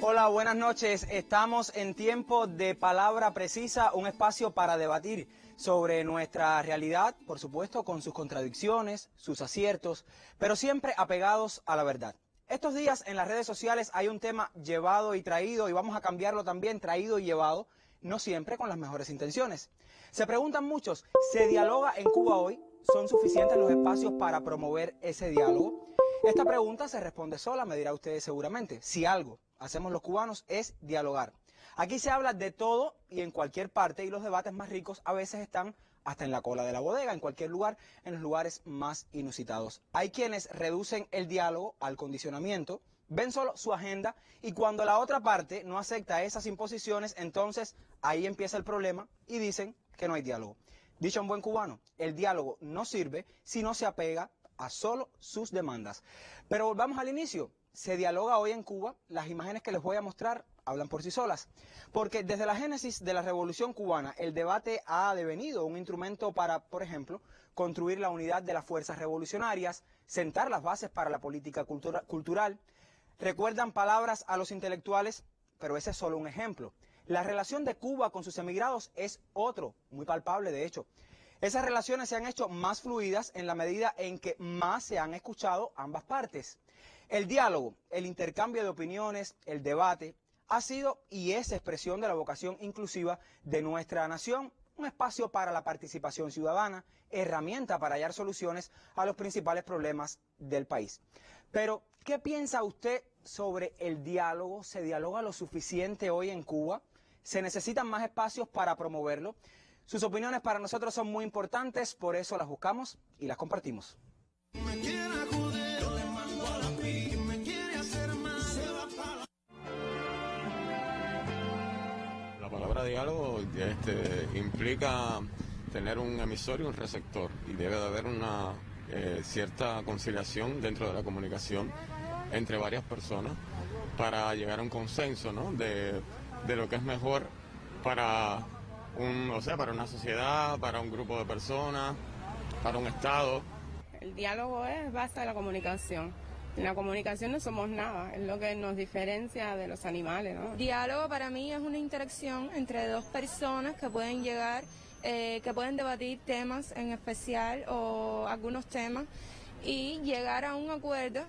Hola, buenas noches. Estamos en tiempo de Palabra Precisa, un espacio para debatir sobre nuestra realidad, por supuesto, con sus contradicciones, sus aciertos, pero siempre apegados a la verdad. Estos días en las redes sociales hay un tema llevado y traído, y vamos a cambiarlo también, traído y llevado, no siempre con las mejores intenciones. Se preguntan muchos, ¿se dialoga en Cuba hoy? ¿Son suficientes los espacios para promover ese diálogo? Esta pregunta se responde sola, me dirá usted seguramente. Si algo hacemos los cubanos es dialogar. Aquí se habla de todo y en cualquier parte, y los debates más ricos a veces están hasta en la cola de la bodega, en cualquier lugar, en los lugares más inusitados. Hay quienes reducen el diálogo al condicionamiento, ven solo su agenda, y cuando la otra parte no acepta esas imposiciones, entonces ahí empieza el problema y dicen que no hay diálogo. Dicho en buen cubano, el diálogo no sirve si no se apega a solo sus demandas. Pero volvamos al inicio. Se dialoga hoy en Cuba. Las imágenes que les voy a mostrar hablan por sí solas. Porque desde la génesis de la Revolución Cubana, el debate ha devenido un instrumento para, por ejemplo, construir la unidad de las fuerzas revolucionarias, sentar las bases para la política cultural. Recuerdan palabras a los intelectuales, pero ese es solo un ejemplo. La relación de Cuba con sus emigrados es otro, muy palpable de hecho. Esas relaciones se han hecho más fluidas en la medida en que más se han escuchado ambas partes. El diálogo, el intercambio de opiniones, el debate, ha sido y es expresión de la vocación inclusiva de nuestra nación, un espacio para la participación ciudadana, herramienta para hallar soluciones a los principales problemas del país. Pero, ¿qué piensa usted sobre el diálogo? ¿Se dialoga lo suficiente hoy en Cuba? ¿Se necesitan más espacios para promoverlo? Sus opiniones para nosotros son muy importantes, por eso las buscamos y las compartimos. La palabra diálogo implica tener un emisor y un receptor, y debe de haber una cierta conciliación dentro de la comunicación entre varias personas para llegar a un consenso, ¿no? de lo que es mejor para para una sociedad, para un grupo de personas, para un Estado. El diálogo es base de la comunicación. En la comunicación no somos nada, es lo que nos diferencia de los animales, ¿no? Diálogo para mí es una interacción entre dos personas que pueden llegar, que pueden debatir temas en especial o algunos temas y llegar a un acuerdo.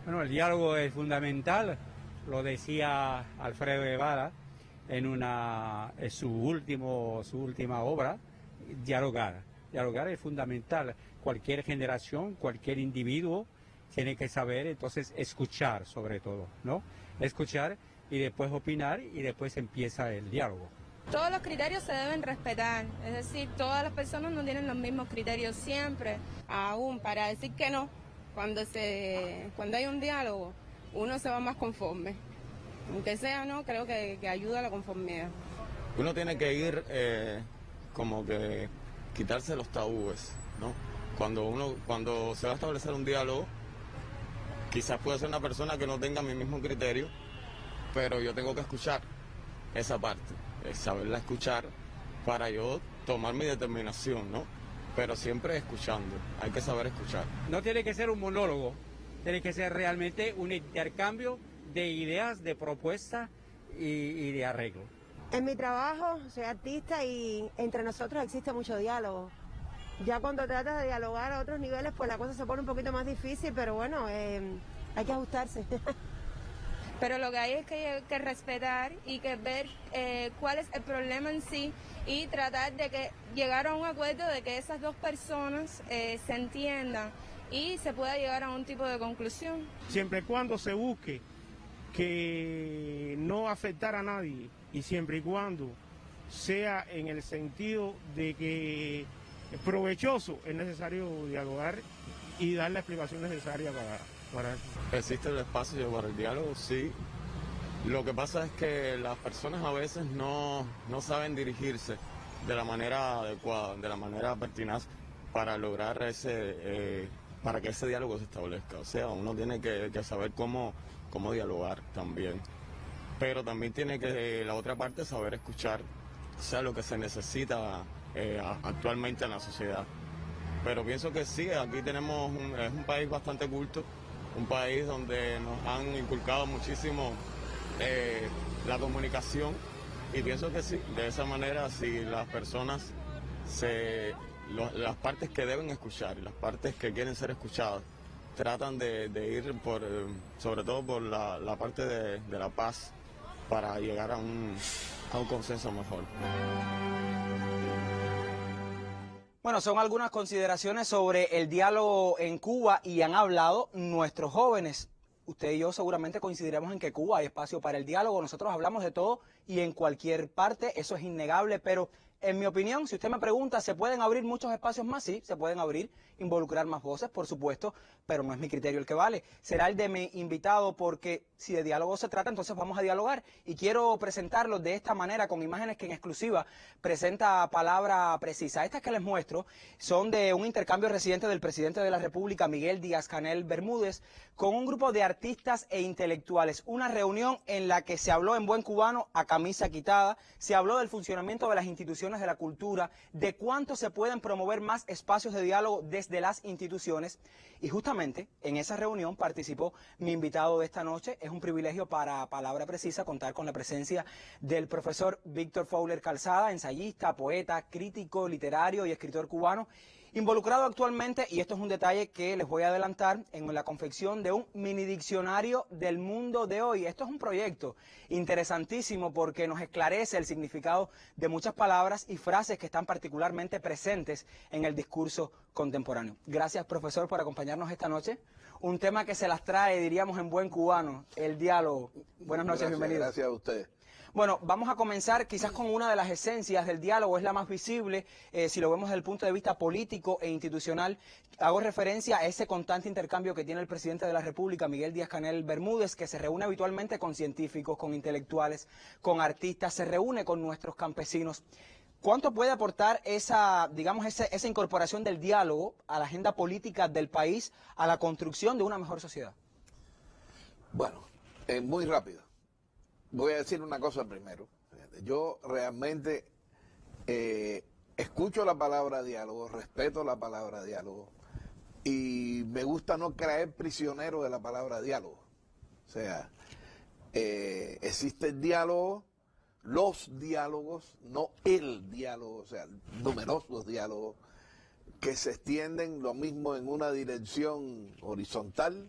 Bueno, el diálogo es fundamental, lo decía Alfredo Guevara en su última obra, dialogar. Dialogar es fundamental. Cualquier generación, cualquier individuo tiene que saber, entonces, escuchar sobre todo, ¿no? Escuchar y después opinar y después empieza el diálogo. Todos los criterios se deben respetar, es decir, todas las personas no tienen los mismos criterios siempre. Aún para decir que no, cuando hay un diálogo, uno se va más conforme. Aunque sea, no, creo que ayuda a la conformidad. Uno tiene que ir como que quitarse los tabúes, ¿no? Cuando se va a establecer un diálogo, quizás puede ser una persona que no tenga mi mismo criterio, pero yo tengo que escuchar esa parte, saberla escuchar para yo tomar mi determinación, ¿no? Pero siempre escuchando, hay que saber escuchar. No tiene que ser un monólogo, tiene que ser realmente un intercambio de ideas, de propuestas y de arreglo. En mi trabajo soy artista y entre nosotros existe mucho diálogo. Ya cuando tratas de dialogar a otros niveles, pues la cosa se pone un poquito más difícil, pero bueno, hay que ajustarse. Pero lo que hay es que respetar y que ver cuál es el problema en sí y tratar de llegar a un acuerdo de que esas dos personas se entiendan y se pueda llegar a un tipo de conclusión. Siempre y cuando se busque que no afectar a nadie y siempre y cuando sea en el sentido de que es provechoso, es necesario dialogar y dar la explicación necesaria para... ¿Existe el espacio para el diálogo? Sí. Lo que pasa es que las personas a veces no saben dirigirse de la manera adecuada, de la manera pertinaz para lograr para que ese diálogo se establezca. O sea, uno tiene que saber cómo dialogar también. Pero también tiene que la otra parte saber escuchar, o sea, lo que se necesita actualmente en la sociedad. Pero pienso que sí, aquí tenemos es un país bastante culto, un país donde nos han inculcado muchísimo la comunicación, y pienso que sí, de esa manera si las personas las partes que deben escuchar y las partes que quieren ser escuchadas tratan de ir por, sobre todo por la parte de la paz para llegar a un consenso mejor. Bueno, son algunas consideraciones sobre el diálogo en Cuba y han hablado nuestros jóvenes. Usted y yo seguramente coincidiremos en que Cuba hay espacio para el diálogo. Nosotros hablamos de todo y en cualquier parte, eso es innegable, pero en mi opinión, si usted me pregunta, ¿se pueden abrir muchos espacios más? Sí, se pueden abrir, involucrar más voces, por supuesto, pero no es mi criterio el que vale. Será el de mi invitado, porque si de diálogo se trata, entonces vamos a dialogar. Y quiero presentarlo de esta manera, con imágenes que en exclusiva presenta Palabra Precisa. Estas que les muestro son de un intercambio reciente del presidente de la República, Miguel Díaz-Canel Bermúdez, con un grupo de artistas e intelectuales. Una reunión en la que se habló en buen cubano, a camisa quitada, se habló del funcionamiento de las instituciones de la cultura, de cuánto se pueden promover más espacios de diálogo desde las instituciones, y justamente en esa reunión participó mi invitado de esta noche. Es un privilegio para Palabra Precisa contar con la presencia del profesor Víctor Fowler Calzada, ensayista, poeta, crítico literario y escritor cubano, involucrado actualmente, y esto es un detalle que les voy a adelantar, en la confección de un mini diccionario del mundo de hoy. Esto es un proyecto interesantísimo porque nos esclarece el significado de muchas palabras y frases que están particularmente presentes en el discurso contemporáneo. Gracias, profesor, por acompañarnos esta noche. Un tema que se las trae, diríamos en buen cubano, el diálogo. Buenas noches, bienvenidos. Gracias a usted. Bueno, vamos a comenzar quizás con una de las esencias del diálogo, es la más visible, si lo vemos desde el punto de vista político e institucional. Hago referencia a ese constante intercambio que tiene el presidente de la República, Miguel Díaz-Canel Bermúdez, que se reúne habitualmente con científicos, con intelectuales, con artistas, se reúne con nuestros campesinos. ¿Cuánto puede aportar esa incorporación del diálogo a la agenda política del país, a la construcción de una mejor sociedad? Bueno, muy rápido. Voy a decir una cosa primero. Yo realmente escucho la palabra diálogo, respeto la palabra diálogo y me gusta no caer prisionero de la palabra diálogo. O sea, existe el diálogo, los diálogos, no el diálogo, o sea, numerosos diálogos que se extienden lo mismo en una dirección horizontal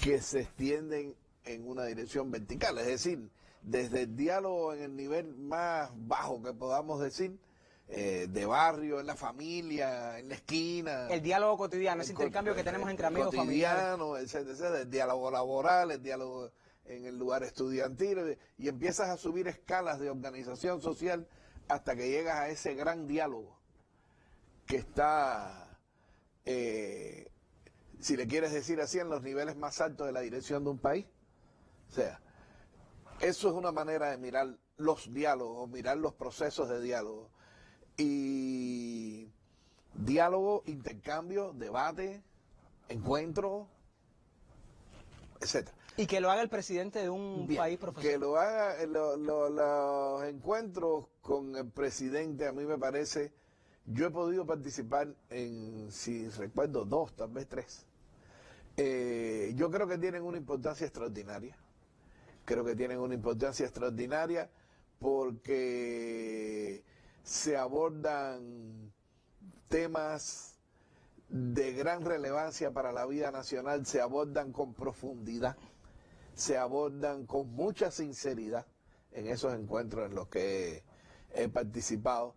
que se extienden en una dirección vertical, es decir, desde el diálogo en el nivel más bajo que podamos decir, de barrio, en la familia, en la esquina. El diálogo cotidiano, ese intercambio que tenemos entre amigos, familiares. Etcétera, etcétera, el diálogo laboral, el diálogo en el lugar estudiantil, y empiezas a subir escalas de organización social hasta que llegas a ese gran diálogo que está, si le quieres decir así, en los niveles más altos de la dirección de un país. O sea, eso es una manera de mirar los diálogos, mirar los procesos de diálogo. Y diálogo, intercambio, debate, encuentro, etcétera. Y que lo haga el presidente de un país, profesor. Que lo haga, los encuentros con el presidente, a mí me parece, yo he podido participar en, si recuerdo, 2, tal vez 3. Yo creo que tienen una importancia extraordinaria. Creo que tienen una importancia extraordinaria porque se abordan temas de gran relevancia para la vida nacional, se abordan con profundidad, se abordan con mucha sinceridad en esos encuentros en los que he participado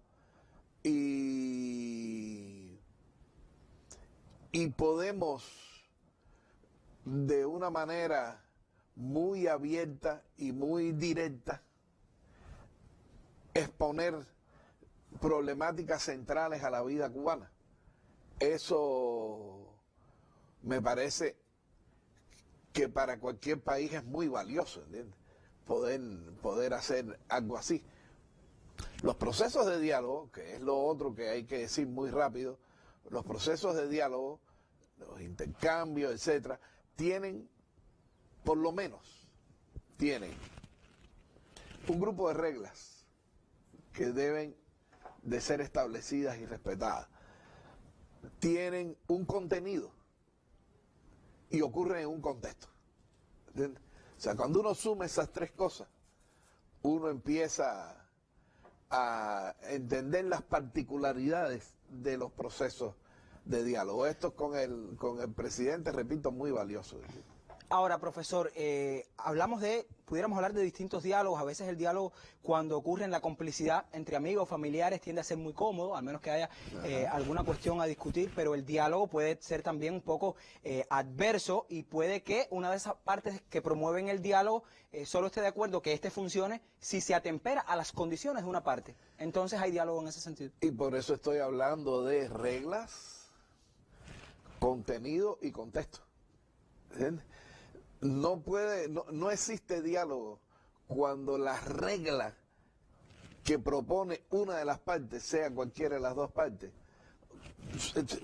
y podemos de una manera muy abierta y muy directa exponer problemáticas centrales a la vida cubana. Eso me parece que para cualquier país es muy valioso, ¿entiendes? Poder hacer algo así. Los procesos de diálogo, que es lo otro que hay que decir muy rápido, los procesos de diálogo, los intercambios, etcétera, tienen, por lo menos, tienen un grupo de reglas que deben de ser establecidas y respetadas. Tienen un contenido y ocurren en un contexto. ¿Entiendes? O sea, cuando uno suma esas tres cosas, uno empieza a entender las particularidades de los procesos de diálogo. Esto con el presidente, repito, muy valioso. Ahora, profesor, pudiéramos hablar de distintos diálogos. A veces el diálogo, cuando ocurre en la complicidad entre amigos, familiares, tiende a ser muy cómodo, al menos que haya alguna cuestión a discutir, pero el diálogo puede ser también un poco adverso y puede que una de esas partes que promueven el diálogo solo esté de acuerdo que este funcione si se atempera a las condiciones de una parte. Entonces hay diálogo en ese sentido. Y por eso estoy hablando de reglas, contenido y contexto. ¿Entiendes? No existe diálogo cuando las reglas que propone una de las partes, sea cualquiera de las dos partes.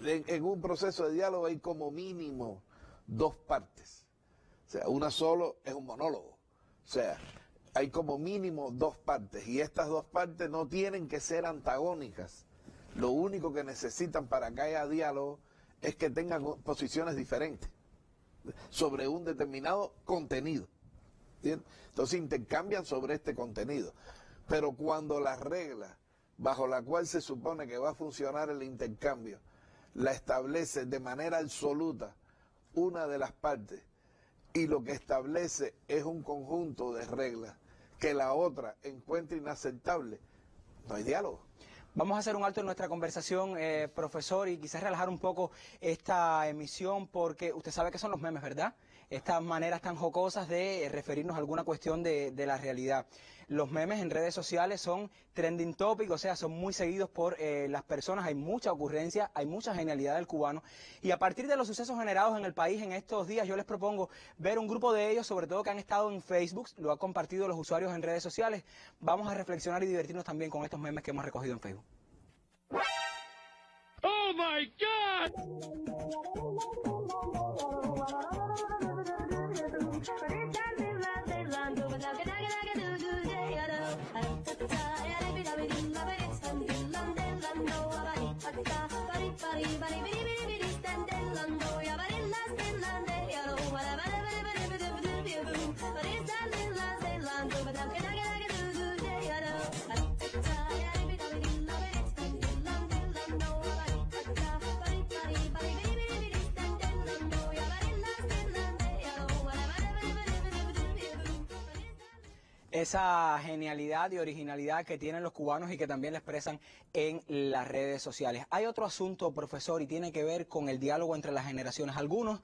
En un proceso de diálogo hay como mínimo dos partes. O sea, una solo es un monólogo. O sea, hay como mínimo dos partes y estas dos partes no tienen que ser antagónicas. Lo único que necesitan para que haya diálogo es que tengan posiciones diferentes sobre un determinado contenido. ¿Bien? Entonces intercambian sobre este contenido. Pero cuando las reglas bajo la cual se supone que va a funcionar el intercambio la establece de manera absoluta una de las partes y lo que establece es un conjunto de reglas que la otra encuentra inaceptable, no hay diálogo. Vamos a hacer un alto en nuestra conversación, profesor, y quizás relajar un poco esta emisión, porque usted sabe que son los memes, ¿verdad? Estas maneras tan jocosas de referirnos a alguna cuestión de la realidad. Los memes en redes sociales son trending topic, o sea, son muy seguidos por las personas, hay mucha ocurrencia, hay mucha genialidad del cubano, y a partir de los sucesos generados en el país en estos días, yo les propongo ver un grupo de ellos, sobre todo que han estado en Facebook, lo han compartido los usuarios en redes sociales. Vamos a reflexionar y divertirnos también con estos memes que hemos recogido en Facebook. Oh my God! Esa genialidad y originalidad que tienen los cubanos y que también la expresan en las redes sociales. Hay otro asunto, profesor, y tiene que ver con el diálogo entre las generaciones. Algunos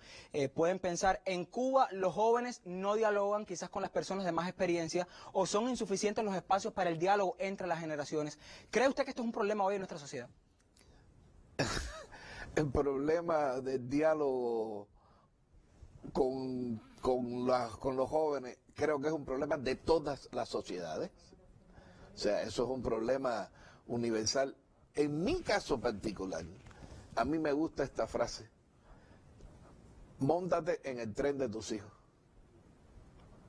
pueden pensar, en Cuba los jóvenes no dialogan quizás con las personas de más experiencia o son insuficientes los espacios para el diálogo entre las generaciones. ¿Cree usted que esto es un problema hoy en nuestra sociedad? El problema del diálogo con los jóvenes creo que es un problema de todas las sociedades. O sea, eso es un problema universal. En mi caso particular, a mí me gusta esta frase: móntate en el tren de tus hijos.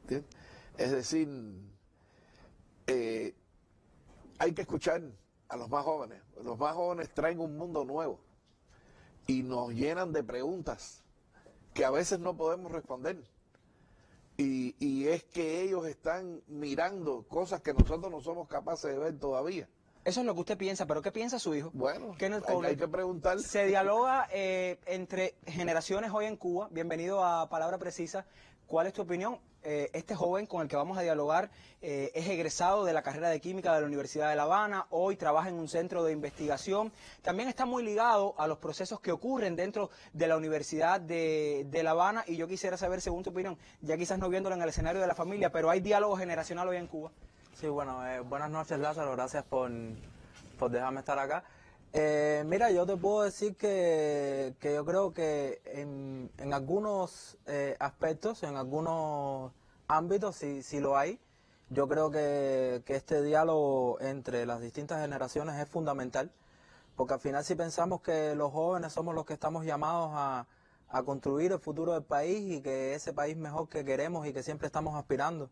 ¿Entiendes? Es decir, hay que escuchar a los más jóvenes. Los más jóvenes traen un mundo nuevo y nos llenan de preguntas que a veces no podemos responder. Y es que ellos están mirando cosas que nosotros no somos capaces de ver todavía. Eso es lo que usted piensa, pero ¿qué piensa su hijo? Bueno, ¿Qué hay que preguntarle. Se dialoga entre generaciones hoy en Cuba. Bienvenido a Palabra Precisa. ¿Cuál es tu opinión? Este joven con el que vamos a dialogar es egresado de la carrera de Química de la Universidad de La Habana, hoy trabaja en un centro de investigación, también está muy ligado a los procesos que ocurren dentro de la Universidad de La Habana, y yo quisiera saber, según tu opinión, ya quizás no viéndolo en el escenario de la familia, pero ¿hay diálogo generacional hoy en Cuba? Sí, bueno, buenas noches, Lázaro, gracias por dejarme estar acá. Mira, yo te puedo decir que yo creo que en algunos aspectos, en algunos ámbitos, sí lo hay. Yo creo que este diálogo entre las distintas generaciones es fundamental, porque al final si pensamos que los jóvenes somos los que estamos llamados a construir el futuro del país y que ese país mejor que queremos y que siempre estamos aspirando,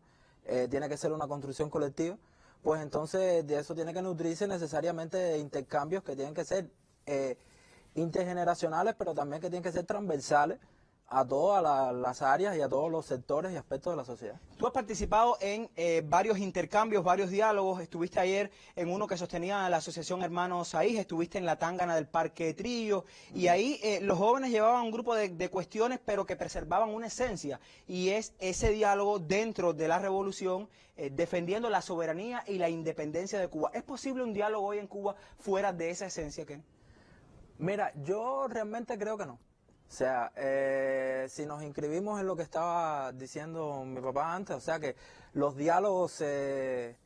tiene que ser una construcción colectiva, pues entonces de eso tiene que nutrirse necesariamente intercambios que tienen que ser intergeneracionales, pero también que tienen que ser transversales, a todas las áreas y a todos los sectores y aspectos de la sociedad. Tú has participado en varios intercambios, varios diálogos. Estuviste ayer en uno que sostenía la Asociación Hermanos Saíz, estuviste en la Tángana del Parque Trillo, y ahí los jóvenes llevaban un grupo de cuestiones, pero que preservaban una esencia, y es ese diálogo dentro de la revolución, defendiendo la soberanía y la independencia de Cuba. ¿Es posible un diálogo hoy en Cuba fuera de esa esencia, Ken? Mira, yo realmente creo que no. O sea, si nos inscribimos en lo que estaba diciendo mi papá antes, o sea que los diálogos se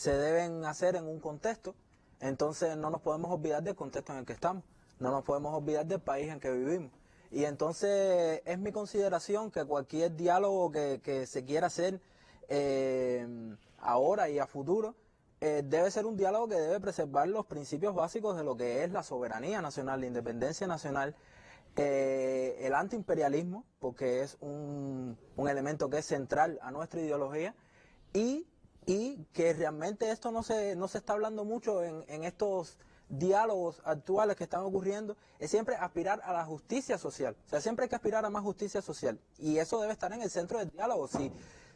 deben hacer en un contexto, entonces no nos podemos olvidar del contexto en el que estamos, no nos podemos olvidar del país en que vivimos. Y entonces es mi consideración que cualquier diálogo que se quiera hacer ahora y a futuro, debe ser un diálogo que debe preservar los principios básicos de lo que es la soberanía nacional, la independencia nacional, el antiimperialismo, porque es un elemento que es central a nuestra ideología, y que realmente esto no se está hablando mucho en estos diálogos actuales que están ocurriendo, es siempre aspirar a la justicia social. O sea, siempre hay que aspirar a más justicia social, y eso debe estar en el centro del diálogo.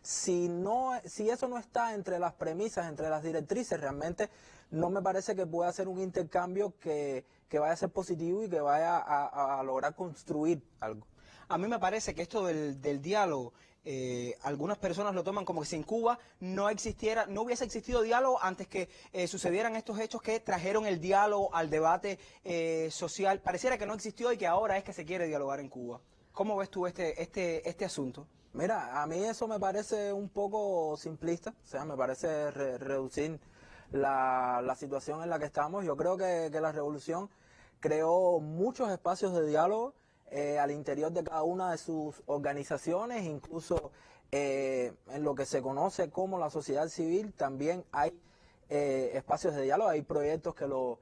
Si eso no está entre las premisas, entre las directrices, realmente no me parece que pueda ser un intercambio que vaya a ser positivo y que vaya a lograr construir algo. A mí me parece que esto del diálogo, algunas personas lo toman como que si en Cuba no hubiese existido diálogo antes que sucedieran estos hechos que trajeron el diálogo al debate social. Pareciera que no existió y que ahora es que se quiere dialogar en Cuba. ¿Cómo ves tú este asunto? Mira, a mí eso me parece un poco simplista, o sea, me parece reducir la situación en la que estamos. Yo creo que la revolución creó muchos espacios de diálogo al interior de cada una de sus organizaciones, incluso en lo que se conoce como la sociedad civil también hay espacios de diálogo, hay proyectos que lo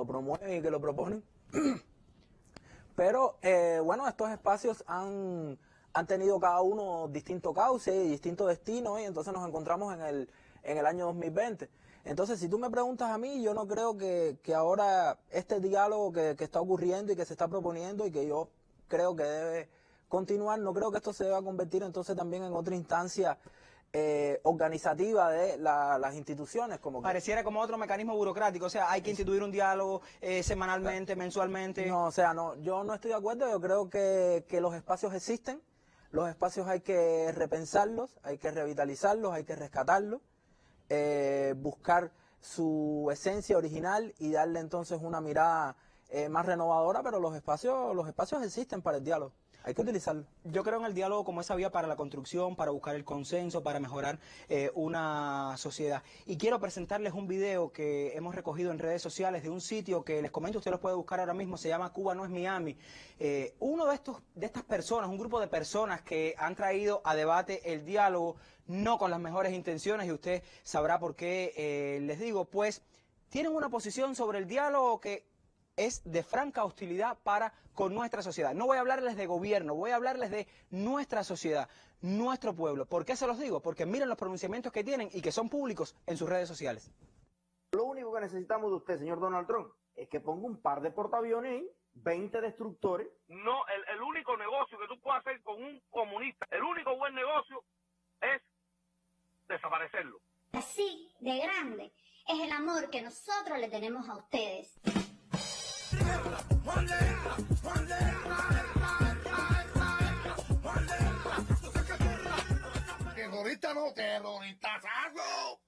promueven y que lo proponen. Pero bueno, estos espacios han tenido cada uno distinto cauce y distinto destino, y entonces nos encontramos en el año 2020. Entonces, si tú me preguntas a mí, yo no creo que ahora este diálogo que está ocurriendo y que se está proponiendo y que yo creo que debe continuar, no creo que esto se deba convertir entonces también en otra instancia organizativa de las instituciones. Pareciera como otro mecanismo burocrático, o sea, hay que instituir un diálogo semanalmente, mensualmente. No, o sea, no, yo no estoy de acuerdo. Yo creo que los espacios existen, los espacios hay que repensarlos, hay que revitalizarlos, hay que rescatarlos, buscar su esencia original y darle entonces una mirada más renovadora, pero los espacios existen para el diálogo. Hay que utilizarlo. Yo creo en el diálogo como esa vía para la construcción, para buscar el consenso, para mejorar una sociedad. Y quiero presentarles un video que hemos recogido en redes sociales de un sitio que les comento, usted lo puede buscar ahora mismo, se llama Cuba no es Miami. Uno de estas personas, un grupo de personas que han traído a debate el diálogo, no con las mejores intenciones, y usted sabrá por qué les digo, pues tienen una posición sobre el diálogo que es de franca hostilidad para con nuestra sociedad. No voy a hablarles de gobierno, voy a hablarles de nuestra sociedad, nuestro pueblo. ¿Por qué se los digo? Porque miren los pronunciamientos que tienen y que son públicos en sus redes sociales. Lo único que necesitamos de usted, señor Donald Trump, es que ponga un par de portaaviones ahí, 20 destructores. No, el único negocio que tú puedes hacer con un comunista, el único buen negocio es desaparecerlo. Así de grande es el amor que nosotros le tenemos a ustedes. Terrorista no, terroristazazo.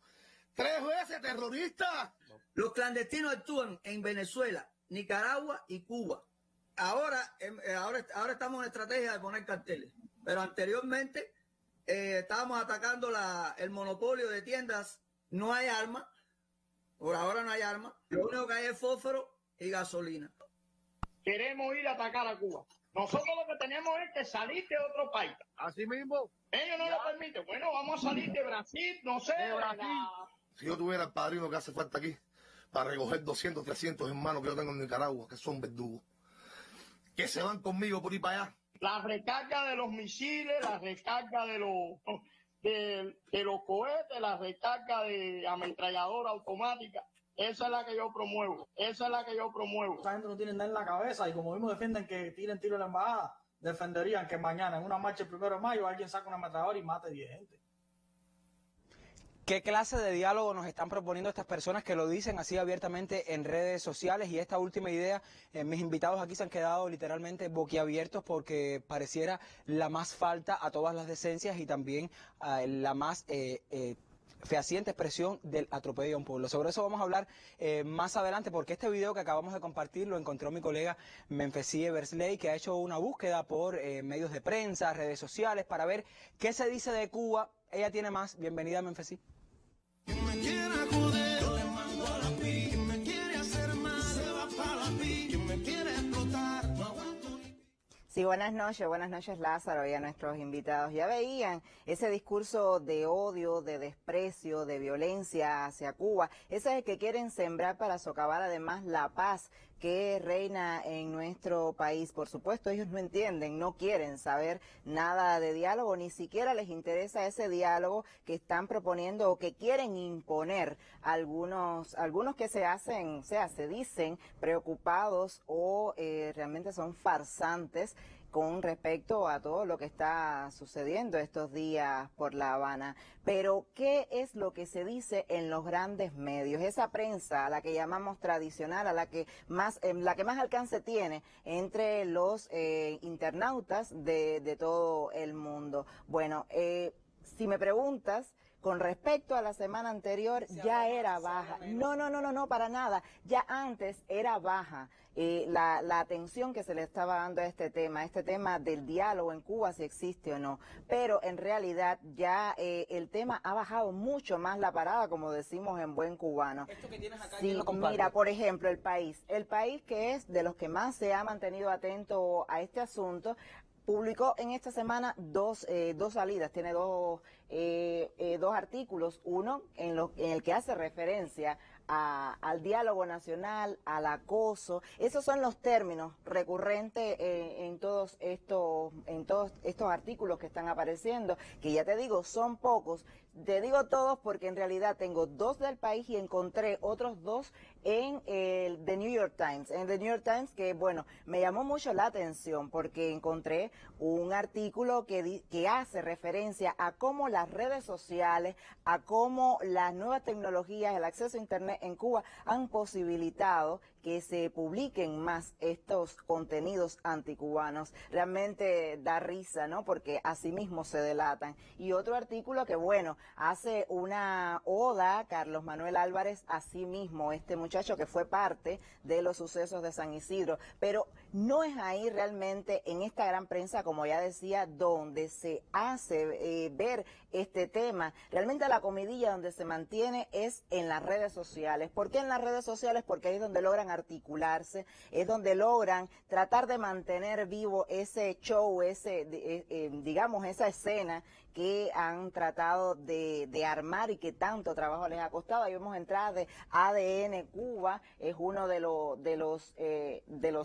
3 veces terrorista. Los clandestinos actúan en Venezuela, Nicaragua y Cuba. Ahora estamos en estrategia de poner carteles, pero anteriormente estábamos atacando el monopolio de tiendas. No hay armas, por ahora no hay armas. Lo único que hay es fósforo y gasolina. Queremos ir a atacar a Cuba. Nosotros lo que tenemos es que salir de otro país. Así mismo. Ellos no lo permiten. Bueno, vamos a salir de Brasil, no sé. De Brasil. Si yo tuviera el padrino que hace falta aquí para recoger 200, 300 hermanos que yo tengo en Nicaragua, que son verdugos, que se van conmigo por ir para allá. La recarga de los misiles, la recarga de los cohetes, la recarga de ametralladora automática. Esa es la que yo promuevo. Esa es la que yo promuevo. Esa gente no tiene nada en la cabeza y como mismo defienden que tiren tiro a la embajada, defenderían que mañana en una marcha el 1 de mayo alguien saque una ametralladora y mate 10 gente. ¿Qué clase de diálogo nos están proponiendo estas personas que lo dicen así abiertamente en redes sociales? Y esta última idea, mis invitados aquí se han quedado literalmente boquiabiertos porque pareciera la más falta a todas las decencias y también la más fehaciente expresión del atropello a un pueblo. Sobre eso vamos a hablar más adelante, porque este video que acabamos de compartir lo encontró mi colega Menfesi Eversley, que ha hecho una búsqueda por medios de prensa, redes sociales, para ver qué se dice de Cuba. Ella tiene más. Bienvenida, Menfesi. Sí, buenas noches Lázaro y a nuestros invitados. Ya veían ese discurso de odio, de desprecio, de violencia hacia Cuba. Ese es el que quieren sembrar para socavar además la paz que reina en nuestro país. Por supuesto, ellos no entienden, no quieren saber nada de diálogo, ni siquiera les interesa ese diálogo que están proponiendo o que quieren imponer algunos que se dicen preocupados o realmente son farsantes con respecto a todo lo que está sucediendo estos días por La Habana. Pero, ¿qué es lo que se dice en los grandes medios? Esa prensa a la que llamamos tradicional, a la que más alcance tiene entre los internautas de todo el mundo. Bueno, si me preguntas, con respecto a la semana anterior ya era baja. No, para nada. Ya antes era baja la atención que se le estaba dando a este tema del diálogo en Cuba, si existe o no. Pero en realidad ya el tema ha bajado mucho más la parada, como decimos en buen cubano. Esto que tienes acá, sí, mira, por ejemplo, el país que es de los que más se ha mantenido atento a este asunto, publicó en esta semana dos salidas, tiene dos artículos, uno en el que hace referencia al diálogo nacional, al acoso. Esos son los términos recurrentes en todos estos artículos que están apareciendo, que ya te digo, son pocos. Te digo todos porque en realidad tengo dos del país y encontré otros dos en el The New York Times. En The New York Times, que bueno, me llamó mucho la atención porque encontré un artículo que hace referencia a cómo las redes sociales, a cómo las nuevas tecnologías, el acceso a Internet en Cuba han posibilitado que se publiquen más estos contenidos anticubanos. Realmente da risa, ¿no? Porque así mismo se delatan. Y otro artículo que, bueno, hace una oda a Carlos Manuel Álvarez, así mismo, este muchacho que fue parte de los sucesos de San Isidro. Pero no es ahí realmente, en esta gran prensa, como ya decía, donde se hace ver este tema. Realmente la comidilla donde se mantiene es en las redes sociales. ¿Por qué en las redes sociales? Porque ahí es donde logran articularse, es donde logran tratar de mantener vivo ese show, digamos, esa escena que han tratado de armar y que tanto trabajo les ha costado. Ahí vemos entradas de ADN Cuba, es uno de los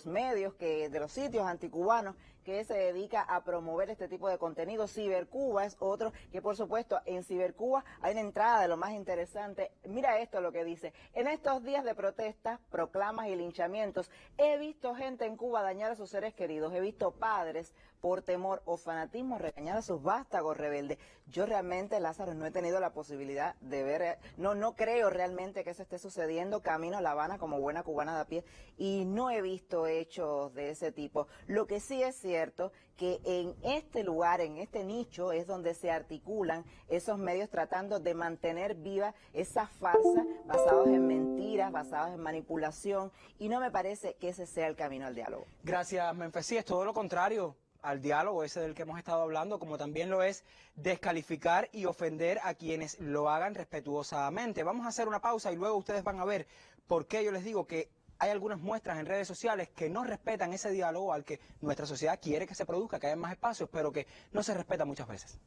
medios, de los sitios anticubanos que se dedica a promover este tipo de contenido. Cibercuba es otro que, por supuesto, en Cibercuba hay una entrada de lo más interesante. Mira esto lo que dice: en estos días de protestas, proclamas y linchamientos, he visto gente en Cuba dañar a sus seres queridos, he visto padres por temor o fanatismo regañar a sus vástagos rebeldes. Yo realmente, Lázaro, no he tenido la posibilidad de ver, no creo realmente que eso esté sucediendo camino a La Habana como buena cubana de a pie, y no he visto hechos de ese tipo. Lo que sí es cierto que en este lugar, en este nicho, es donde se articulan esos medios tratando de mantener viva esa farsa basados en mentiras, basados en manipulación, y no me parece que ese sea el camino al diálogo. Gracias, Menfesi. Es todo lo contrario al diálogo ese del que hemos estado hablando, como también lo es descalificar y ofender a quienes lo hagan respetuosamente. Vamos a hacer una pausa y luego ustedes van a ver por qué yo les digo que hay algunas muestras en redes sociales que no respetan ese diálogo al que nuestra sociedad quiere que se produzca, que haya más espacios, pero que no se respeta muchas veces.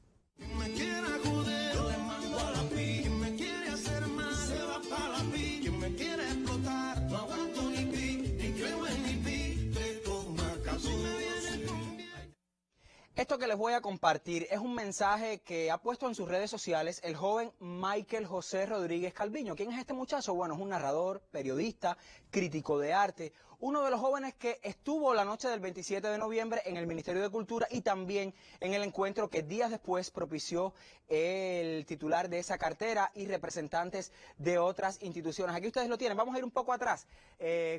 Esto que les voy a compartir es un mensaje que ha puesto en sus redes sociales el joven Michael José Rodríguez Calviño. ¿Quién es este muchacho? Bueno, es un narrador, periodista, crítico de arte, uno de los jóvenes que estuvo la noche del 27 de noviembre en el Ministerio de Cultura y también en el encuentro que días después propició el titular de esa cartera y representantes de otras instituciones. Aquí ustedes lo tienen, vamos a ir un poco atrás.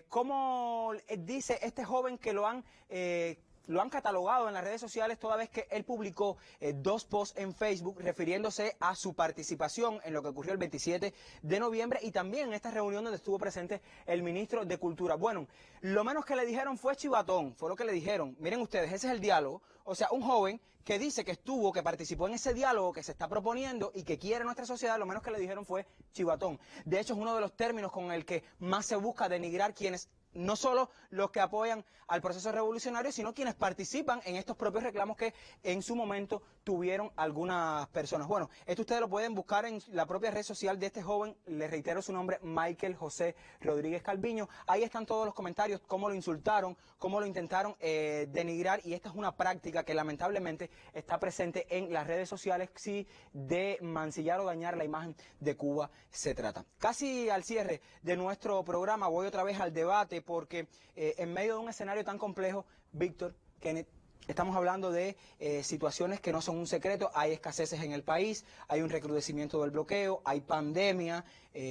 ¿Cómo dice este joven que lo han catalogado en las redes sociales toda vez que él publicó 2 posts en Facebook refiriéndose a su participación en lo que ocurrió el 27 de noviembre y también en esta reunión donde estuvo presente el ministro de Cultura? Bueno, lo menos que le dijeron fue chivatón, fue lo que le dijeron. Miren ustedes, ese es el diálogo. O sea, un joven que dice que que participó en ese diálogo que se está proponiendo y que quiere nuestra sociedad, lo menos que le dijeron fue chivatón. De hecho, es uno de los términos con el que más se busca denigrar quienes, no solo los que apoyan al proceso revolucionario, sino quienes participan en estos propios reclamos que en su momento tuvieron algunas personas. Bueno, esto ustedes lo pueden buscar en la propia red social de este joven, les reitero su nombre, Michael José Rodríguez Calviño. Ahí están todos los comentarios, cómo lo insultaron, cómo lo intentaron denigrar, y esta es una práctica que lamentablemente está presente en las redes sociales si de mancillar o dañar la imagen de Cuba se trata. Casi al cierre de nuestro programa voy otra vez al debate, porque en medio de un escenario tan complejo, Víctor, Kenneth, estamos hablando de situaciones que no son un secreto. Hay escaseces en el país, hay un recrudecimiento del bloqueo, hay pandemia,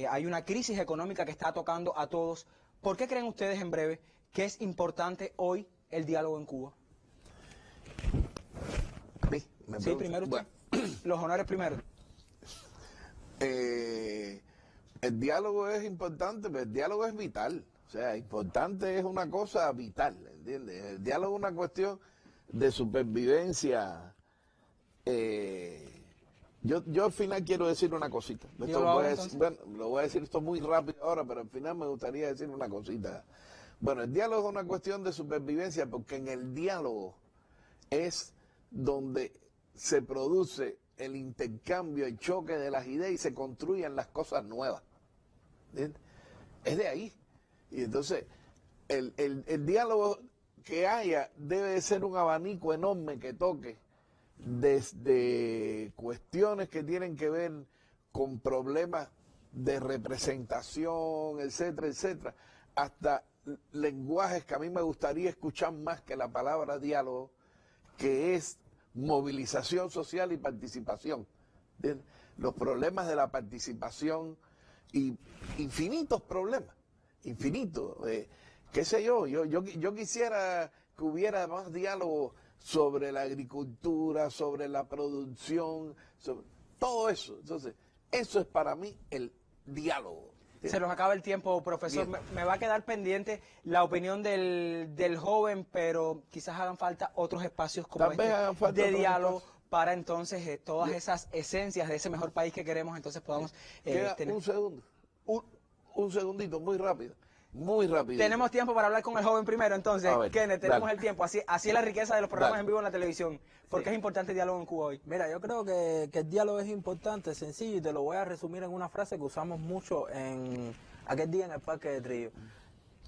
hay una crisis económica que está tocando a todos. ¿Por qué creen ustedes, en breve, que es importante hoy el diálogo en Cuba? Sí, primero usted. Bueno. Los honores primero. El diálogo es importante, pero el diálogo es vital. O sea, importante es una cosa vital, ¿entiendes? El diálogo es una cuestión de supervivencia. Yo al final quiero decir una cosita. Lo voy a decir esto muy rápido ahora, pero al final me gustaría decir una cosita. Bueno, el diálogo es una cuestión de supervivencia, porque en el diálogo es donde se produce el intercambio, el choque de las ideas y se construyen las cosas nuevas. ¿Entiendes? Es de ahí. Y entonces, el diálogo que haya debe de ser un abanico enorme que toque desde cuestiones que tienen que ver con problemas de representación, etcétera, etcétera, hasta lenguajes que a mí me gustaría escuchar más que la palabra diálogo, que es movilización social y participación. ¿Entiendes? Los problemas de la participación y infinitos problemas. Infinito, qué sé yo quisiera que hubiera más diálogo sobre la agricultura, sobre la producción, sobre todo eso. Entonces, eso es para mí el diálogo. Se nos acaba el tiempo, profesor. Me va a quedar pendiente la opinión del joven, pero quizás hagan falta otros espacios como de diálogo para entonces todas esas esencias de ese mejor país que queremos, entonces podamos tener... Un segundo. Un segundito, muy rápido. Muy rápido. Tenemos tiempo para hablar con el joven primero, entonces, Kenneth, tenemos el tiempo. Así es la riqueza de los programas en vivo en la televisión. ¿Por qué es importante el diálogo en Cuba hoy? Mira, yo creo que el diálogo es importante, sencillo, y te lo voy a resumir en una frase que usamos mucho en aquel día en el Parque de Trillo.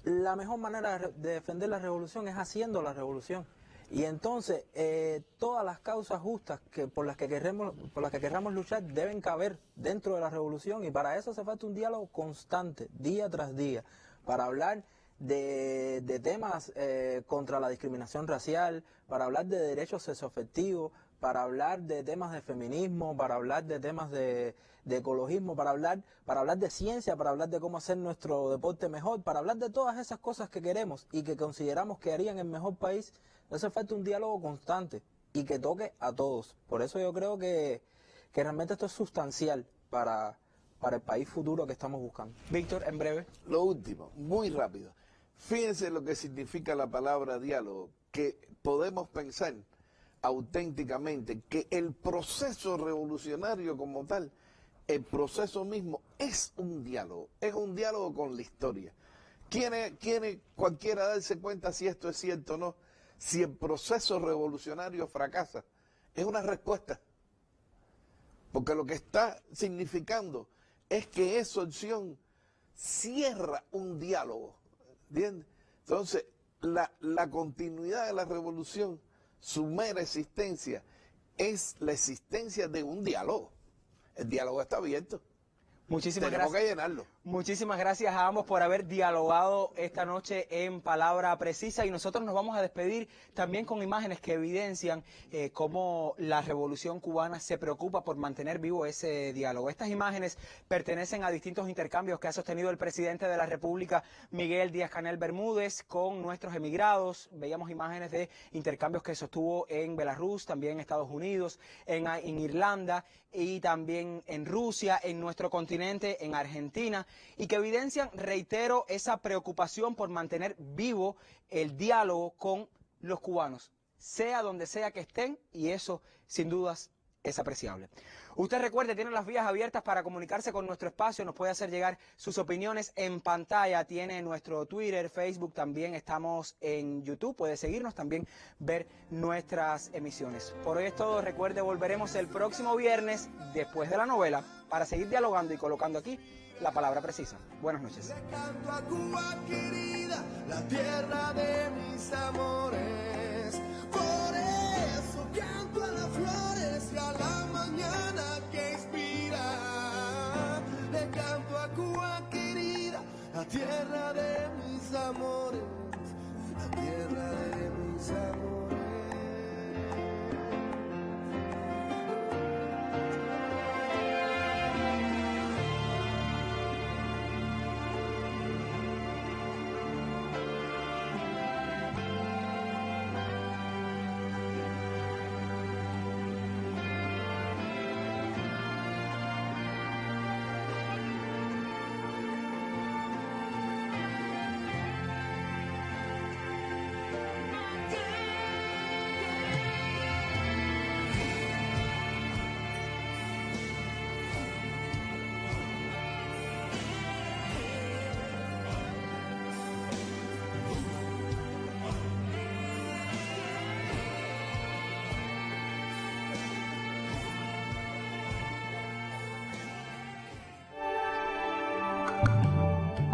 La mejor manera de defender la revolución es haciendo la revolución. Y entonces, todas las causas justas por las que querramos luchar deben caber dentro de la revolución, y para eso hace falta un diálogo constante, día tras día, para hablar de temas contra la discriminación racial, para hablar de derechos sexoafectivos, para hablar de temas de feminismo, para hablar de temas de ecologismo, para hablar de ciencia, para hablar de cómo hacer nuestro deporte mejor, para hablar de todas esas cosas que queremos y que consideramos que harían el mejor país. Hace falta un diálogo constante y que toque a todos. Por eso yo creo que realmente esto es sustancial para el país futuro que estamos buscando. Víctor, en breve. Lo último, muy rápido. Fíjense lo que significa la palabra diálogo, que podemos pensar auténticamente que el proceso revolucionario como tal, el proceso mismo es un diálogo con la historia. ¿Quiere cualquiera darse cuenta si esto es cierto o no? Si el proceso revolucionario fracasa, es una respuesta. Porque lo que está significando es que esa opción cierra un diálogo, ¿entiendes? Entonces, la continuidad de la revolución su mera existencia es la existencia de un diálogo. El diálogo está abierto. Muchísimas Tenemos gracias. que llenarlo. Muchísimas gracias a ambos por haber dialogado esta noche en Palabra Precisa, y nosotros nos vamos a despedir también con imágenes que evidencian cómo la Revolución Cubana se preocupa por mantener vivo ese diálogo. Estas imágenes pertenecen a distintos intercambios que ha sostenido el presidente de la República, Miguel Díaz-Canel Bermúdez, con nuestros emigrados. Veíamos imágenes de intercambios que sostuvo en Belarus, también en Estados Unidos, en Irlanda y también en Rusia, en nuestro continente, en Argentina, y que evidencian, reitero, esa preocupación por mantener vivo el diálogo con los cubanos, sea donde sea que estén, y eso sin dudas es apreciable. Usted recuerde, tiene las vías abiertas para comunicarse con nuestro espacio, nos puede hacer llegar sus opiniones en pantalla, tiene nuestro Twitter, Facebook, también estamos en YouTube, puede seguirnos, también ver nuestras emisiones. Por hoy es todo, recuerde, volveremos el próximo viernes después de la novela para seguir dialogando y colocando aquí la palabra precisa. Buenas noches. Le canto a Cuba querida, la tierra de mis amores. Por eso canto a las flores y a la mañana que inspira. Le canto a Cuba querida, la tierra de mis amores. La tierra de mis amores.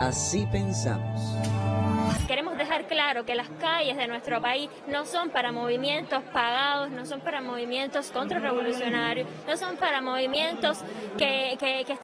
Así pensamos. Queremos dejar claro que las calles de nuestro país no son para movimientos pagados, no son para movimientos contrarrevolucionarios, no son para movimientos que